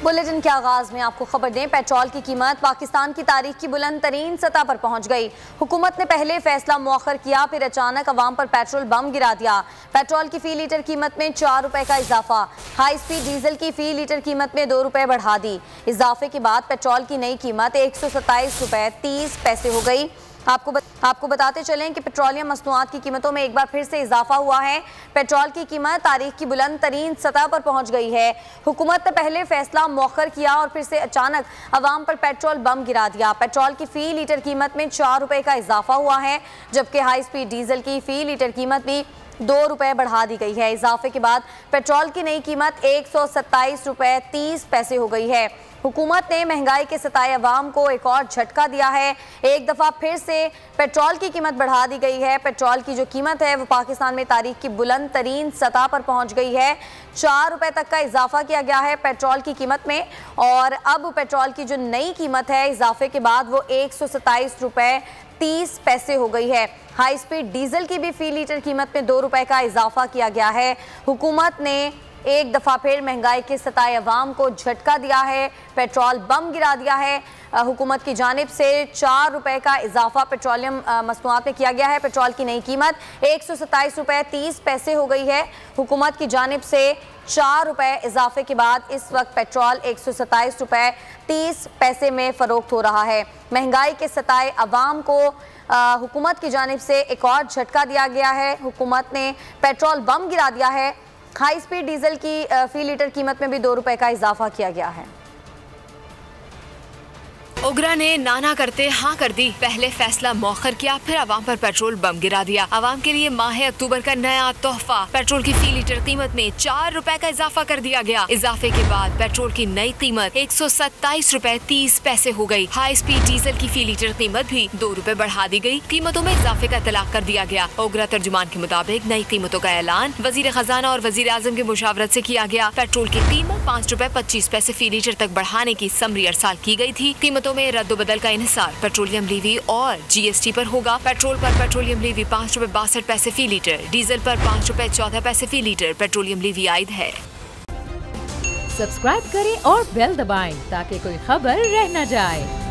Bulletin के आगाज में आपको खबर दें, पेट्रोल की कीमत पाकिस्तान की तारीख की बुलंद तरीन सतह पर पहुंच गई। हुकूमत ने पहले फैसला मुअख्खर किया, फिर अचानक अवाम पर पेट्रोल बम गिरा दिया। पेट्रोल की फी लीटर कीमत में 4 रुपए का इजाफा। हाई स्पीड डीजल की फी लीटर कीमत में 2 रुपए बढ़ा दी। इजाफे के बाद पेट्रोल की नई कीमत 127 रुपए 30 पैसे हो गई। आपको बताते चलें कि पेट्रोलियम मसनूआत की कीमतों में एक बार फिर से इजाफा हुआ है। पेट्रोल की कीमत तारीख की बुलंद तरीन सतह पर पहुंच गई है। हुकूमत ने पहले फैसला मौखर किया और फिर से अचानक अवाम पर पेट्रोल बम गिरा दिया। पेट्रोल की फी लीटर कीमत में 4 रुपए का इजाफा हुआ है, जबकि हाई स्पीड डीजल की फी लीटर कीमत भी 2 रुपए बढ़ा दी गई है। इजाफे के बाद पेट्रोल की नई कीमत 127 रुपए 30 पैसे हो गई है। हुकूमत ने महंगाई के सताए अवाम को एक और झटका दिया है। एक दफ़ा फिर से पेट्रोल की कीमत बढ़ा दी गई है। पेट्रोल की जो कीमत है वो पाकिस्तान में तारीख की बुलंद तरीन सतह पर पहुंच गई है। 4 रुपए तक का इजाफा किया गया है पेट्रोल की कीमत में, और अब पेट्रोल की जो नई कीमत है इजाफे के बाद वो 127 रुपए 30 पैसे हो गई है। हाई स्पीड डीजल की भी फी लीटर कीमत में 2 रुपए का इजाफा किया गया है। हुकूमत ने एक दफ़ा फिर महंगाई के सताए अवाम को झटका दिया है, पेट्रोल बम गिरा दिया है। हुकूमत की जानिब से 4 रुपए का इजाफा पेट्रोलियम मसनूआत में किया गया है। पेट्रोल की नई कीमत 127 रुपए 30 पैसे हो गई है। हुकूमत की जानिब से 4 रुपए इजाफे के बाद इस वक्त पेट्रोल 127 रुपए 30 पैसे में फ़रोख्त हो रहा है। महंगाई के सताए अवाम को हुकूमत की जानिब से एक और झटका दिया गया है। हुकूमत ने पेट्रोल बम गिरा दिया है। हाई स्पीड डीजल की फी लीटर कीमत में भी 2 रुपए का इजाफा किया गया है। ओगरा ने नाना करते हाँ कर दी। पहले फैसला मौखर किया, फिर अवाम पर पेट्रोल बम गिरा दिया। अवाम के लिए माह अक्टूबर का नया तोहफा, पेट्रोल की फी लीटर कीमत में 4 रुपए का इजाफा कर दिया गया। इजाफे के बाद पेट्रोल की नई कीमत 127 रुपए 30 पैसे हो गई। हाई स्पीड डीजल की फी लीटर कीमत भी 2 रुपए बढ़ा दी गई। कीमतों में इजाफे का इतलाक कर दिया गया। ओगरा तर्जुमान के मुताबिक नई कीमतों का ऐलान वजीर खजाना और वजीर आजम की मुशावरत से किया गया। पेट्रोल की कीमत 5 रुपए 25 पैसे फी लीटर तक बढ़ाने की समरी अरसाल की गई थी। कीमतों में रद्द बदल का इन्हिसार पेट्रोलियम लीवी और GST पर होगा। पेट्रोल पर पेट्रोलियम लीवी 5 रुपए 62 पैसे फी लीटर, डीजल पर 5 रुपए 14 पैसे फी लीटर पेट्रोलियम लीवी आयद है। सब्सक्राइब करें और बेल दबाएं ताकि कोई खबर रह न जाए।